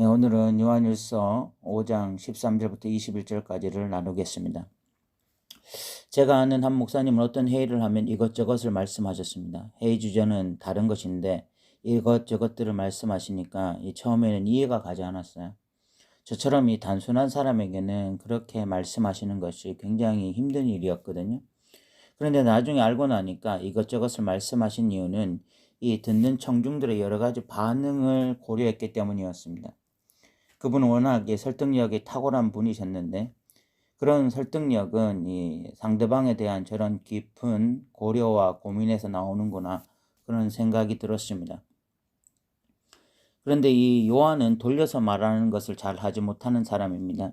네, 오늘은 요한일서 5장 13절부터 21절까지를 나누겠습니다. 제가 아는 한 목사님은 어떤 회의를 하면 이것저것을 말씀하셨습니다. 회의 주제는 다른 것인데 이것저것들을 말씀하시니까 처음에는 이해가 가지 않았어요. 저처럼 이 단순한 사람에게는 그렇게 말씀하시는 것이 굉장히 힘든 일이었거든요. 그런데 나중에 알고 나니까 이것저것을 말씀하신 이유는 이 듣는 청중들의 여러 가지 반응을 고려했기 때문이었습니다. 그분은 워낙 설득력이 탁월한 분이셨는데 그런 설득력은 이 상대방에 대한 저런 깊은 고려와 고민에서 나오는구나 그런 생각이 들었습니다. 그런데 이 요한은 돌려서 말하는 것을 잘 하지 못하는 사람입니다.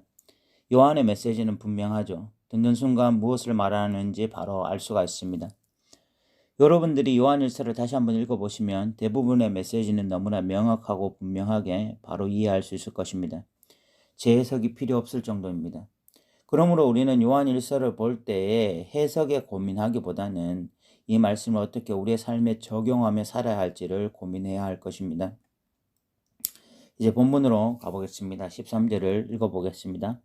요한의 메시지는 분명하죠. 듣는 순간 무엇을 말하는지 바로 알 수가 있습니다. 여러분들이 요한일서를 다시 한번 읽어보시면 대부분의 메시지는 너무나 명확하고 분명하게 바로 이해할 수 있을 것입니다. 재해석이 필요 없을 정도입니다. 그러므로 우리는 요한일서를 볼 때에 해석에 고민하기보다는 이 말씀을 어떻게 우리의 삶에 적용하며 살아야 할지를 고민해야 할 것입니다. 이제 본문으로 가보겠습니다. 13절을 읽어보겠습니다.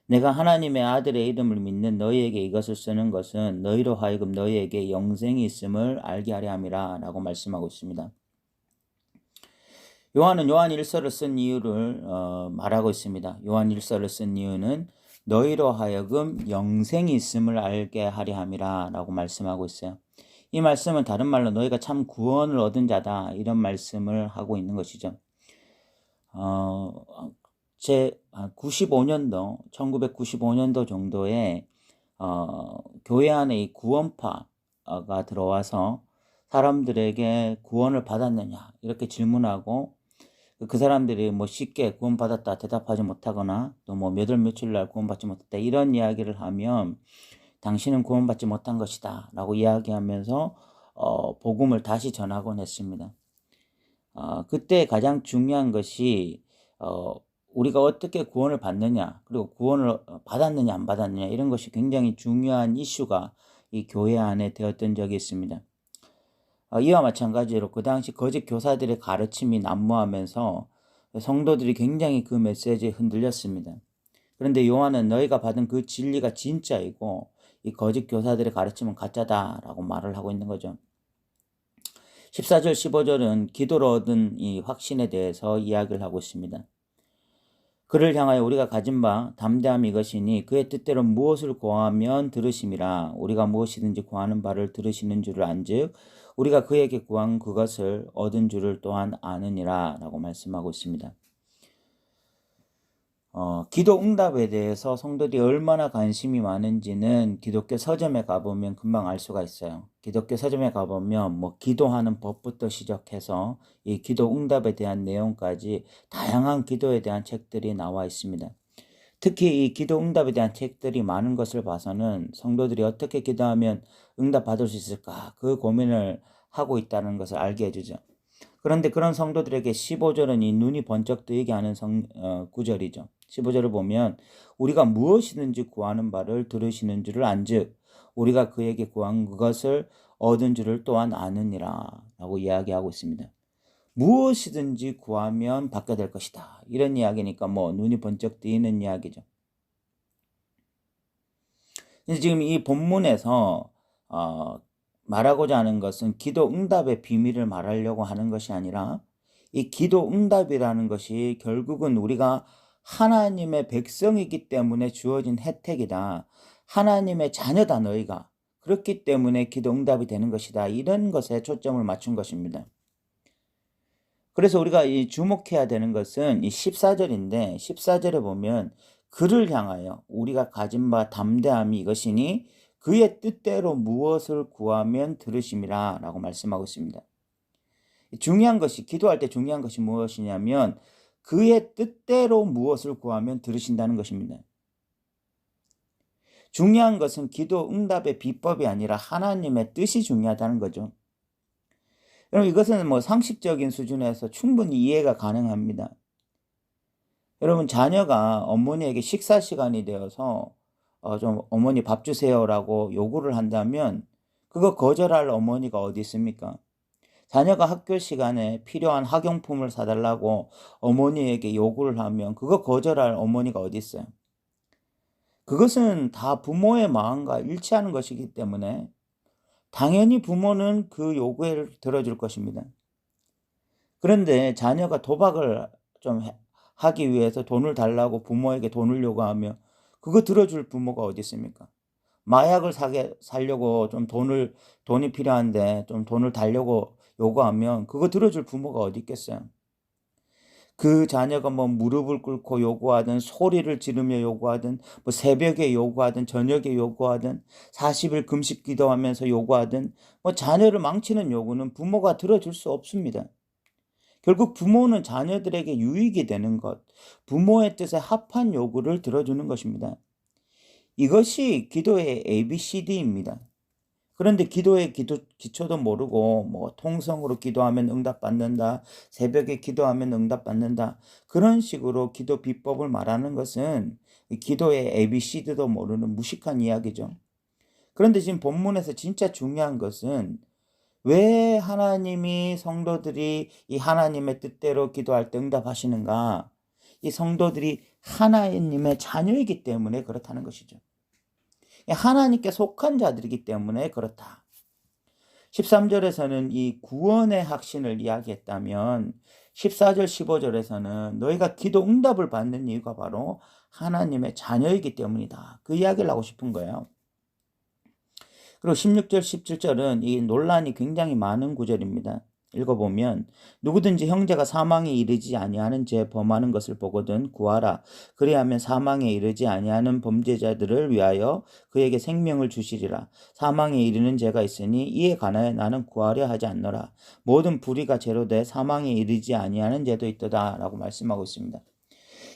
내가 하나님의 아들의 이름을 믿는 너희에게 이것을 쓰는 것은 너희로 하여금 너희에게 영생이 있음을 알게 하려 함이라 라고 말씀하고 있습니다. 요한은 요한일서를 쓴 이유를 말하고 있습니다. 요한일서를 쓴 이유는 너희로 하여금 영생이 있음을 알게 하려 함이라 라고 말씀하고 있어요. 이 말씀은 다른 말로 너희가 참 구원을 얻은 자다 이런 말씀을 하고 있는 것이죠. 제 1995년도 정도에 교회 안에 이 구원파가 들어와서 사람들에게 구원을 받았느냐 이렇게 질문하고 그 사람들이 뭐 쉽게 구원받았다 대답하지 못하거나 또 뭐 몇 월 며칠 날 구원받지 못했다 이런 이야기를 하면 당신은 구원받지 못한 것이다 라고 이야기하면서 복음을 다시 전하곤 했습니다. 그때 가장 중요한 것이 우리가 어떻게 구원을 받느냐 그리고 구원을 받았느냐 안 받았느냐 이런 것이 굉장히 중요한 이슈가 이 교회 안에 되었던 적이 있습니다. 이와 마찬가지로 그 당시 거짓 교사들의 가르침이 난무하면서 성도들이 굉장히 그 메시지에 흔들렸습니다. 그런데 요한은 너희가 받은 그 진리가 진짜이고 이 거짓 교사들의 가르침은 가짜다라고 말을 하고 있는 거죠. 14절 15절은 기도로 얻은 이 확신에 대해서 이야기를 하고 있습니다. 그를 향하여 우리가 가진 바 담대함이 이것이니 그의 뜻대로 무엇을 구하면 들으심이라 우리가 무엇이든지 구하는 바를 들으시는 줄을 안즉 우리가 그에게 구한 그것을 얻은 줄을 또한 아느니라 라고 말씀하고 있습니다. 기도 응답에 대해서 성도들이 얼마나 관심이 많은지는 기독교 서점에 가보면 금방 알 수가 있어요. 기독교 서점에 가보면 뭐 기도하는 법부터 시작해서 이 기도 응답에 대한 내용까지 다양한 기도에 대한 책들이 나와 있습니다. 특히 이 기도 응답에 대한 책들이 많은 것을 봐서는 성도들이 어떻게 기도하면 응답 받을 수 있을까 그 고민을 하고 있다는 것을 알게 해주죠. 그런데 그런 성도들에게 15절은 이 눈이 번쩍 뜨이게 하는 구절이죠. 15절을 보면 우리가 무엇이든지 구하는 바를 들으시는 줄을 안즉 우리가 그에게 구한 그것을 얻은 줄을 또한 아느니라 라고 이야기하고 있습니다. 무엇이든지 구하면 받게 될 것이다. 이런 이야기니까 뭐 눈이 번쩍 뜨이는 이야기죠. 지금 이 본문에서 말하고자 하는 것은 기도 응답의 비밀을 말하려고 하는 것이 아니라 이 기도 응답이라는 것이 결국은 우리가 하나님의 백성이기 때문에 주어진 혜택이다. 하나님의 자녀다 너희가. 그렇기 때문에 기도 응답이 되는 것이다. 이런 것에 초점을 맞춘 것입니다. 그래서 우리가 이 주목해야 되는 것은 이 14절인데 14절에 보면 그를 향하여 우리가 가진 바 담대함이 이것이니 그의 뜻대로 무엇을 구하면 들으심이라 라고 말씀하고 있습니다. 중요한 것이 기도할 때 중요한 것이 무엇이냐면 그의 뜻대로 무엇을 구하면 들으신다는 것입니다. 중요한 것은 기도 응답의 비법이 아니라 하나님의 뜻이 중요하다는 거죠. 여러분 이것은 뭐 상식적인 수준에서 충분히 이해가 가능합니다. 여러분 자녀가 어머니에게 식사 시간이 되어서 좀 어머니 밥 주세요라고 요구를 한다면 그거 거절할 어머니가 어디 있습니까? 자녀가 학교 시간에 필요한 학용품을 사달라고 어머니에게 요구를 하면 그거 거절할 어머니가 어디 있어요? 그것은 다 부모의 마음과 일치하는 것이기 때문에 당연히 부모는 그 요구를 들어줄 것입니다. 그런데 자녀가 도박을 좀 하기 위해서 돈을 달라고 부모에게 돈을 요구하며 그거 들어줄 부모가 어디 있습니까? 마약을 사려고 좀 돈이 필요한데 좀 돈을 달라고 요구하면 그거 들어줄 부모가 어디 있겠어요? 그 자녀가 뭐 무릎을 꿇고 요구하든 소리를 지르며 요구하든 뭐 새벽에 요구하든 저녁에 요구하든 40일 금식 기도하면서 요구하든 뭐 자녀를 망치는 요구는 부모가 들어줄 수 없습니다. 결국 부모는 자녀들에게 유익이 되는 것, 부모의 뜻에 합한 요구를 들어주는 것입니다. 이것이 기도의 ABCD입니다. 그런데 기도의 기초도 모르고 뭐 통성으로 기도하면 응답받는다, 새벽에 기도하면 응답받는다, 그런 식으로 기도 비법을 말하는 것은 기도의 ABCD도 모르는 무식한 이야기죠. 그런데 지금 본문에서 진짜 중요한 것은 왜 하나님이 성도들이 이 하나님의 뜻대로 기도할 때 응답하시는가? 이 성도들이 하나님의 자녀이기 때문에 그렇다는 것이죠. 하나님께 속한 자들이기 때문에 그렇다. 13절에서는 이 구원의 확신을 이야기했다면 14절 15절에서는 너희가 기도 응답을 받는 이유가 바로 하나님의 자녀이기 때문이다. 그 이야기를 하고 싶은 거예요. 그리고 16절 17절은 이 논란이 굉장히 많은 구절입니다. 읽어보면 누구든지 형제가 사망에 이르지 아니하는 죄 범하는 것을 보거든 구하라. 그리하면 사망에 이르지 아니하는 범죄자들을 위하여 그에게 생명을 주시리라. 사망에 이르는 죄가 있으니 이에 관하여 나는 구하려 하지 않노라. 모든 불의가 제로돼 사망에 이르지 아니하는 죄도 있도다 라고 말씀하고 있습니다.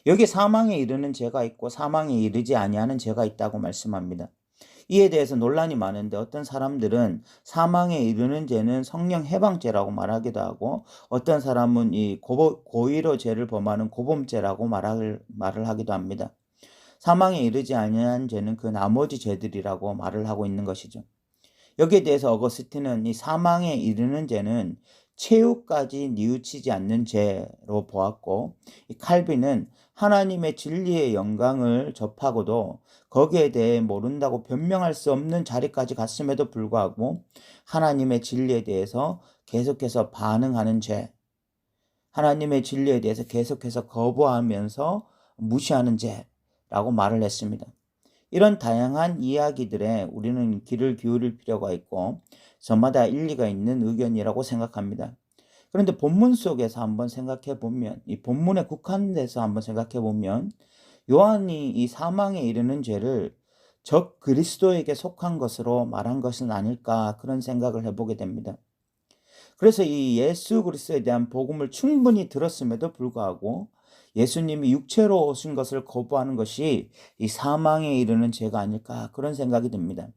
여기 사망에 이르는 죄가 있고 사망에 이르지 아니하는 죄가 있다고 말씀합니다. 이에 대해서 논란이 많은데 어떤 사람들은 사망에 이르는 죄는 성령 해방죄라고 말하기도 하고 어떤 사람은 이 고의로 죄를 범하는 고범죄라고 말을 하기도 합니다. 사망에 이르지 아니한 죄는 그 나머지 죄들이라고 말을 하고 있는 것이죠. 여기에 대해서 어거스틴은 이 사망에 이르는 죄는 최후까지 뉘우치지 않는 죄로 보았고 이 칼빈은 하나님의 진리의 영광을 접하고도 거기에 대해 모른다고 변명할 수 없는 자리까지 갔음에도 불구하고 하나님의 진리에 대해서 계속해서 반응하는 죄, 하나님의 진리에 대해서 계속해서 거부하면서 무시하는 죄라고 말을 했습니다. 이런 다양한 이야기들에 우리는 귀를 기울일 필요가 있고 저마다 일리가 있는 의견이라고 생각합니다. 그런데 본문 속에서 한번 생각해 보면 이 본문에 국한돼서 한번 생각해 보면 요한이 이 사망에 이르는 죄를 적 그리스도에게 속한 것으로 말한 것은 아닐까 그런 생각을 해보게 됩니다. 그래서 이 예수 그리스도에 대한 복음을 충분히 들었음에도 불구하고 예수님이 육체로 오신 것을 거부하는 것이 이 사망에 이르는 죄가 아닐까 그런 생각이 듭니다.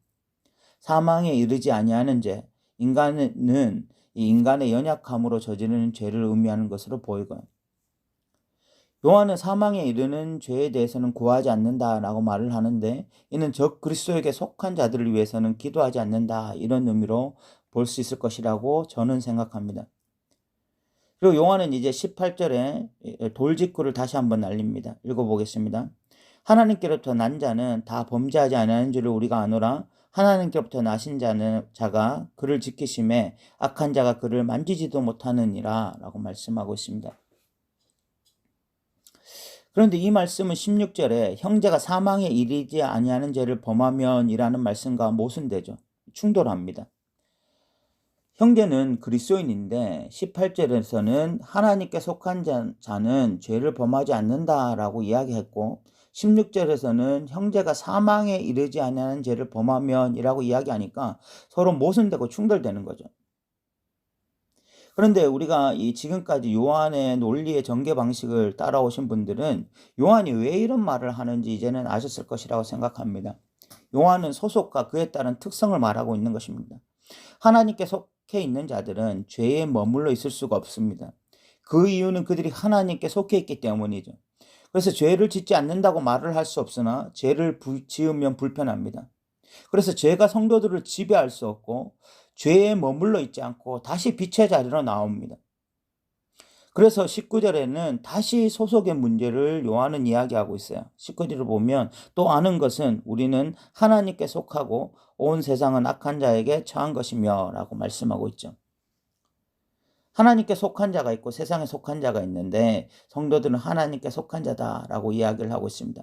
사망에 이르지 아니하는 죄, 인간은 이 인간의 연약함으로 저지르는 죄를 의미하는 것으로 보이고요. 요한은 사망에 이르는 죄에 대해서는 구하지 않는다라고 말을 하는데 이는 적 그리스도에게 속한 자들을 위해서는 기도하지 않는다 이런 의미로 볼 수 있을 것이라고 저는 생각합니다. 그리고 요한은 이제 18절에 돌직구를 다시 한번 날립니다. 읽어보겠습니다. 하나님께로부터 난 자는 다 범죄하지 아니하는 줄을 우리가 아노라. 하나님께로부터 나신 자가 그를 지키심에 악한 자가 그를 만지지도 못하느니라 라고 말씀하고 있습니다. 그런데 이 말씀은 16절에 형제가 사망에 이르지 아니하는 죄를 범하면 이라는 말씀과 모순되죠. 충돌합니다. 형제는 그리스도인인데 18절에서는 하나님께 속한 자는 죄를 범하지 않는다라고 이야기했고 16절에서는 형제가 사망에 이르지 아니하는 죄를 범하면 이라고 이야기하니까 서로 모순되고 충돌되는 거죠. 그런데 우리가 이 지금까지 요한의 논리의 전개 방식을 따라오신 분들은 요한이 왜 이런 말을 하는지 이제는 아셨을 것이라고 생각합니다. 요한은 소속과 그에 따른 특성을 말하고 있는 것입니다. 하나님께 속해 있는 자들은 죄에 머물러 있을 수가 없습니다. 그 이유는 그들이 하나님께 속해 있기 때문이죠. 그래서 죄를 짓지 않는다고 말을 할 수 없으나 죄를 지으면 불편합니다. 그래서 죄가 성도들을 지배할 수 없고 죄에 머물러 있지 않고 다시 빛의 자리로 나옵니다. 그래서 19절에는 다시 소속의 문제를 요한은 이야기하고 있어요. 19절을 보면 또 아는 것은 우리는 하나님께 속하고 온 세상은 악한 자에게 처한 것이며 라고 말씀하고 있죠. 하나님께 속한 자가 있고 세상에 속한 자가 있는데 성도들은 하나님께 속한 자다라고 이야기를 하고 있습니다.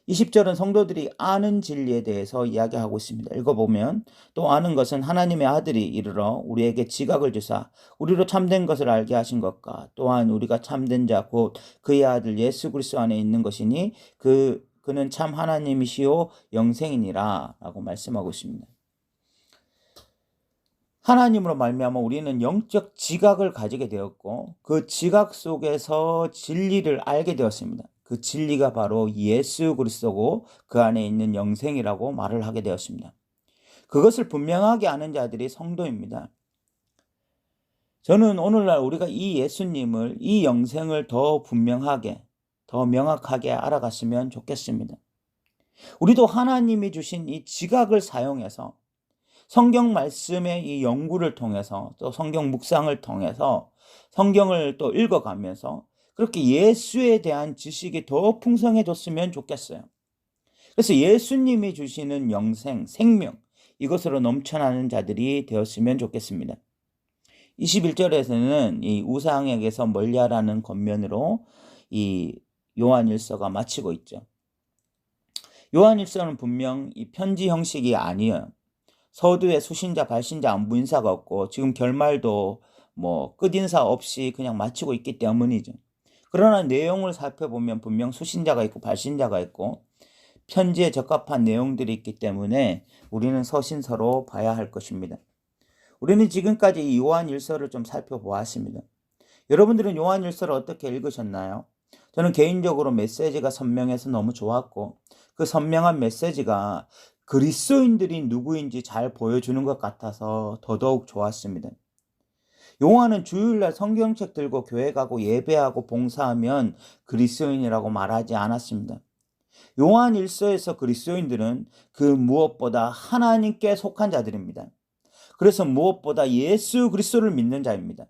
20절은 성도들이 아는 진리에 대해서 이야기하고 있습니다. 읽어보면 또 아는 것은 하나님의 아들이 이르러 우리에게 지각을 주사 우리로 참된 것을 알게 하신 것과 또한 우리가 참된 자 곧 그의 아들 예수 그리스도 안에 있는 것이니 그는 참 하나님이시요 영생이니라 라고 말씀하고 있습니다. 하나님으로 말미암아 우리는 영적 지각을 가지게 되었고 그 지각 속에서 진리를 알게 되었습니다. 그 진리가 바로 예수 그리스도고 그 안에 있는 영생이라고 말을 하게 되었습니다. 그것을 분명하게 아는 자들이 성도입니다. 저는 오늘날 우리가 이 예수님을, 이 영생을 더 분명하게, 더 명확하게 알아갔으면 좋겠습니다. 우리도 하나님이 주신 이 지각을 사용해서 성경 말씀의 이 연구를 통해서 또 성경 묵상을 통해서 성경을 또 읽어가면서 그렇게 예수에 대한 지식이 더 풍성해졌으면 좋겠어요. 그래서 예수님이 주시는 영생, 생명 이것으로 넘쳐나는 자들이 되었으면 좋겠습니다. 21절에서는 이 우상에게서 멀리하라는 겉면으로 이 요한일서가 마치고 있죠. 요한일서는 분명 이 편지 형식이 아니에요. 서두에 수신자, 발신자, 안부인사가 없고 지금 결말도 끝인사 없이 그냥 마치고 있기 때문이죠. 그러나 내용을 살펴보면 분명 수신자가 있고 발신자가 있고 편지에 적합한 내용들이 있기 때문에 우리는 서신서로 봐야 할 것입니다. 우리는 지금까지 이 요한일서를 좀 살펴보았습니다. 여러분들은 요한일서를 어떻게 읽으셨나요? 저는 개인적으로 메시지가 선명해서 너무 좋았고 그 선명한 메시지가 그리스도인들이 누구인지 잘 보여주는 것 같아서 더더욱 좋았습니다. 요한은 주일날 성경책 들고 교회 가고 예배하고 봉사하면 그리스도인이라고 말하지 않았습니다. 요한 1서에서 그리스도인들은 그 무엇보다 하나님께 속한 자들입니다. 그래서 무엇보다 예수 그리스도를 믿는 자입니다.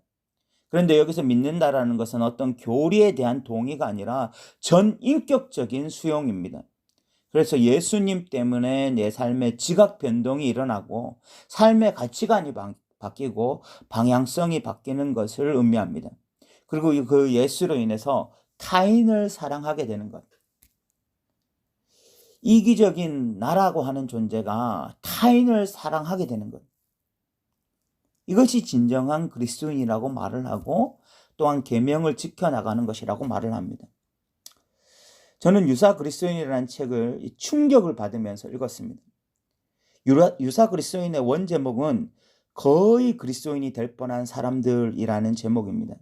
그런데 여기서 믿는다라는 것은 어떤 교리에 대한 동의가 아니라 전인격적인 수용입니다. 그래서 예수님 때문에 내 삶의 지각 변동이 일어나고 삶의 가치관이 바뀌고 방향성이 바뀌는 것을 의미합니다. 그리고 그 예수로 인해서 타인을 사랑하게 되는 것. 이기적인 나라고 하는 존재가 타인을 사랑하게 되는 것. 이것이 진정한 그리스도인이라고 말을 하고 또한 계명을 지켜나가는 것이라고 말을 합니다. 저는 유사 그리스도인이라는 책을 충격을 받으면서 읽었습니다. 유사 그리스도인의 원제목은 거의 그리스도인이 될 뻔한 사람들이라는 제목입니다.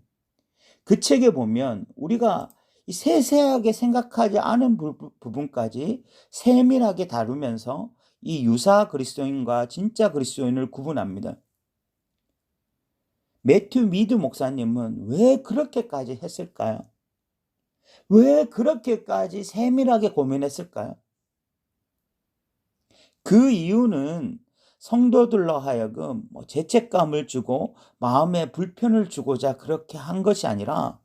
그 책에 보면 우리가 세세하게 생각하지 않은 부분까지 세밀하게 다루면서 이 유사 그리스도인과 진짜 그리스도인을 구분합니다. 매튜 미드 목사님은 왜 그렇게까지 했을까요? 왜 그렇게까지 세밀하게 고민했을까요? 그 이유는 성도들로 하여금 죄책감을 주고 마음에 불편을 주고자 그렇게 한 것이 아니라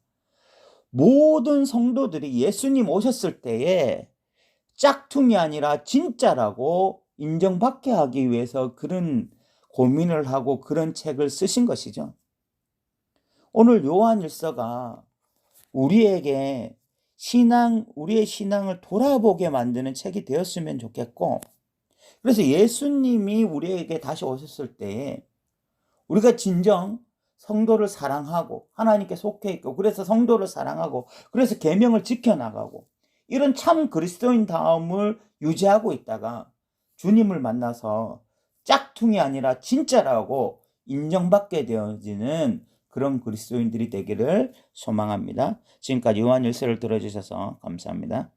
모든 성도들이 예수님 오셨을 때에 짝퉁이 아니라 진짜라고 인정받게 하기 위해서 그런 고민을 하고 그런 책을 쓰신 것이죠. 오늘 요한일서가 우리에게 우리의 신앙을 돌아보게 만드는 책이 되었으면 좋겠고, 그래서 예수님이 우리에게 다시 오셨을 때에 우리가 진정 성도를 사랑하고 하나님께 속해 있고 그래서 성도를 사랑하고 그래서 계명을 지켜나가고 이런 참 그리스도인 다움을 유지하고 있다가 주님을 만나서 짝퉁이 아니라 진짜라고 인정받게 되어지는 그런 그리스도인들이 되기를 소망합니다. 지금까지 요한일서를 들어주셔서 감사합니다.